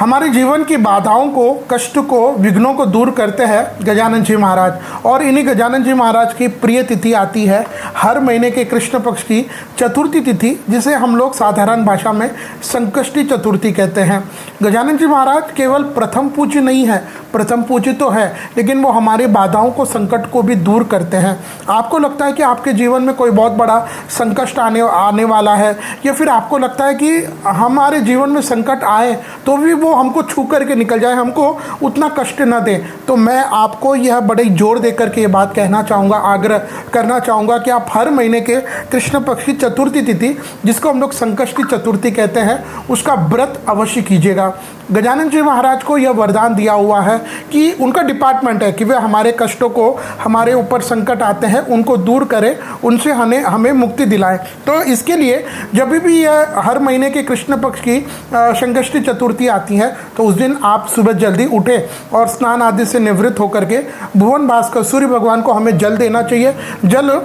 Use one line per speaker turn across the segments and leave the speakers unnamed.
हमारे जीवन की बाधाओं को, कष्ट को, विघ्नों को दूर करते हैं गजानन जी महाराज। और इन्हीं गजानन जी महाराज की प्रिय तिथि आती है हर महीने के कृष्ण पक्ष की चतुर्थी तिथि, जिसे हम लोग साधारण भाषा में संकष्टी चतुर्थी कहते हैं। गजानन जी महाराज केवल प्रथम पूज्य नहीं है, प्रथम पूज्य तो है, लेकिन वो हमारी बाधाओं को, संकट को भी दूर करते हैं। आपको लगता है कि आपके जीवन में कोई बहुत बड़ा संकट आने वाला है, या फिर आपको लगता है कि हमारे जीवन में संकट आए तो भी वो हमको छू करके निकल जाए, हमको उतना कष्ट न दे, तो मैं आपको यह बड़े जोर दे करके ये बात कहना चाहूँगा, आग्रह करना चाहूँगा कि आप हर महीने के कृष्ण पक्ष की चतुर्थी तिथि, जिसको हम लोग संकष्टी चतुर्थी कहते हैं, उसका व्रत अवश्य कीजिएगा। गजानन जी महाराज को यह वरदान दिया हुआ है कि उनका डिपार्टमेंट है कि वे हमारे कष्टों को, हमारे ऊपर संकट आते हैं, उनको दूर करें, उनसे हमें मुक्ति दिलाएं। तो इसके लिए जब भी यह हर महीने के कृष्ण पक्ष की संकष्टी चतुर्थी आती है, तो उस दिन आप सुबह जल्दी उठें और स्नान आदि से निवृत्त होकर के भुवन भास्कर सूर्य भगवान को हमें जल देना चाहिए। जल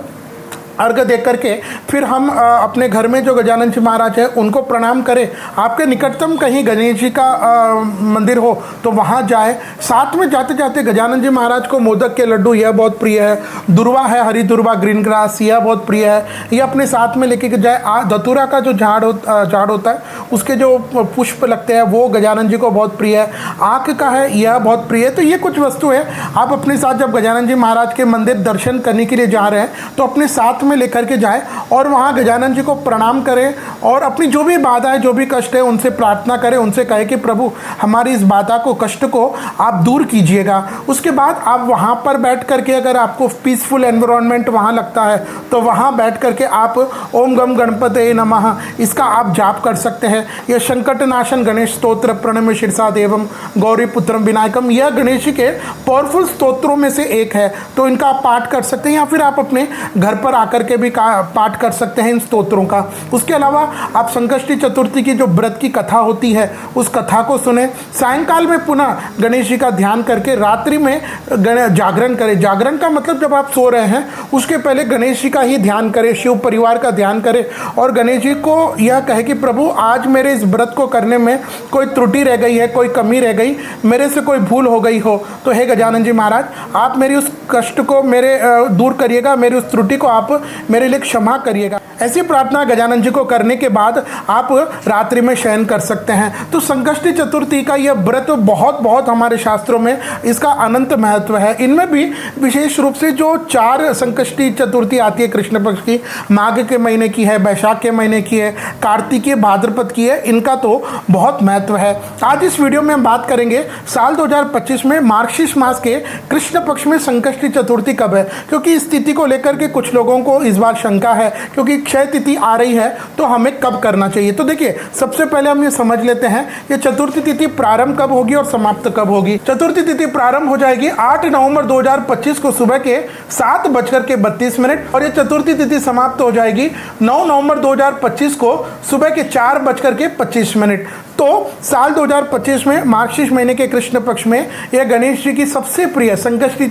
अर्घ दे करके फिर हम अपने घर में जो गजानन जी महाराज हैं उनको प्रणाम करें। आपके निकटतम कहीं गणेश जी का मंदिर हो तो वहाँ जाए। साथ में जाते जाते गजानन जी महाराज को मोदक के लड्डू यह बहुत प्रिय है, दुर्वा है, हरी दुर्वा, ग्रीन ग्रास, यह बहुत प्रिय है, ये अपने साथ में लेके जाए। धतूरा का जो झाड़ होता है उसके जो पुष्प लगते हैं वो गजानन जी को बहुत प्रिय है। आँख का है, यह बहुत प्रिय है। तो ये कुछ वस्तु है आप अपने साथ जब गजानन जी महाराज के मंदिर दर्शन करने के लिए जा रहे हैं तो अपने साथ में लेकर के जाएं और वहाँ गजानन जी को प्रणाम करें और अपनी जो भी बाधा है, जो भी कष्ट है, उनसे प्रार्थना करें, उनसे कहें कि प्रभु हमारी इस बाधा को, कष्ट को आप दूर कीजिएगा। उसके बाद आप वहाँ पर बैठ करके, अगर आपको पीसफुल एनवायरनमेंट वहाँ लगता है तो वहाँ बैठ करके आप ओम गम गणपते नमः इसका आप जाप कर सकते हैं। यह संकट नाशन गणेश स्तोत्र, प्रणम्य शिरसा देवम गौरी पुत्रम विनायकम, यह गणेश जी के पावरफुल स्तोत्रों में से एक है, तो इनका आप पाठ कर सकते हैं, या फिर आप अपने घर पर आकर के भी पाठ कर सकते हैं इन स्तोत्रों का। उसके अलावा आप संकष्टी चतुर्थी की जो व्रत की कथा होती है उस कथा को सुने। सायंकाल में पुनः गणेश जी का ध्यान करके रात्रि में जागरण करें। जागरण का मतलब जब आप सो रहे हैं उसके पहले गणेश जी का ही ध्यान करें, शिव परिवार का ध्यान करें और गणेश जी को यह कहे कि प्रभु आज मेरे इस व्रत को करने में कोई त्रुटि रह गई है, कोई कमी रह गई, मेरे से कोई भूल हो गई हो तो हे गजानन जी महाराज आप मेरी उस कष्ट को मेरे दूर करिएगा, मेरी उस त्रुटि को आप मेरे लिए क्षमा करिएगा। ऐसी प्रार्थना गजानन जी को करने के बाद आप रात्रि में शयन कर सकते हैं। तो संकष्टी चतुर्थी का यह व्रत बहुत हमारे शास्त्रों में इसका अनंत महत्व है। इनमें भी विशेष रूप से जो 4 संकष्टी चतुर्थी आती है कृष्ण पक्ष की, माघ के महीने की है, बैशाख के महीने की है, कार्तिकीय भाद्रपद की है, इनका तो बहुत महत्व है। आज इस वीडियो में हम बात करेंगे साल 2025 में मार्गशीर्ष मास के कृष्ण पक्ष में संकष्टी चतुर्थी कब है, क्योंकि इस तिथि को लेकर के कुछ लोगों को इस बार शंका है, क्योंकि क्षय तिथि आ रही है तो हमें कब करना चाहिए। तो देखिए सबसे पहले हम ये समझ लेते हैं ये चतुर्थी तिथि प्रारंभ कब होगी और समाप्त कब होगी। चतुर्थी तिथि प्रारंभ हो जाएगी 8 नवंबर 2025 को सुबह के 7:32 और ये चतुर्थी तिथि समाप्त हो जाएगी 9 नवंबर 2025 को सुबह के 4:25। तो साल 2025 में मार्गशीर्ष महीने के कृष्ण पक्ष में यह गणेश जी की सबसे प्रिय संकष्टी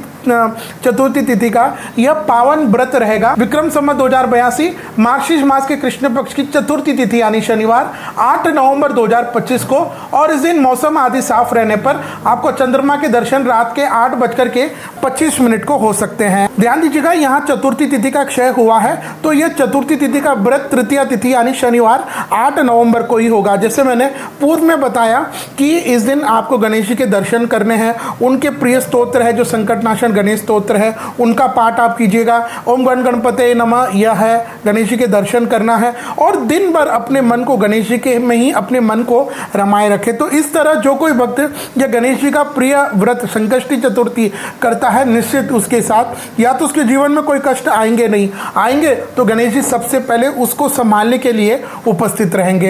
चतुर्थी तिथि का यह पावन व्रत रहेगा। विक्रम संवत 2082 मार्गशीर्ष मास के कृष्ण पक्ष की चतुर्थी तिथि यानी शनिवार 8 नवंबर 2025 को, और इस दिन मौसम आदि साफ रहने पर आपको चंद्रमा के दर्शन रात के 8:25 को हो सकते हैं। ध्यान दीजिएगा यहाँ चतुर्थी तिथि का क्षय हुआ है तो यह चतुर्थी तिथि का व्रत तृतीया तिथि यानी शनिवार 8 नवंबर को ही होगा। जैसे मैंने पूर्व में बताया कि इस दिन आपको गणेश जी के दर्शन करने हैं, उनके प्रिय स्तोत्र है जो संकटनाशन गणेश स्तोत्र है, उनका पाठ आप कीजिएगा। ओम गण गणपते नमः यह है, गणेश जी के दर्शन करना है और दिन भर अपने मन को गणेश जी के में ही अपने मन को रमाए रखे। तो इस तरह जो कोई भक्त या गणेश जी का प्रिय व्रत संकष्टी चतुर्थी करता है, निश्चित उसके साथ या तो उसके जीवन में कोई कष्ट आएंगे नहीं, आएंगे तो गणेश जी सबसे पहले उसको संभालने के लिए उपस्थित रहेंगे।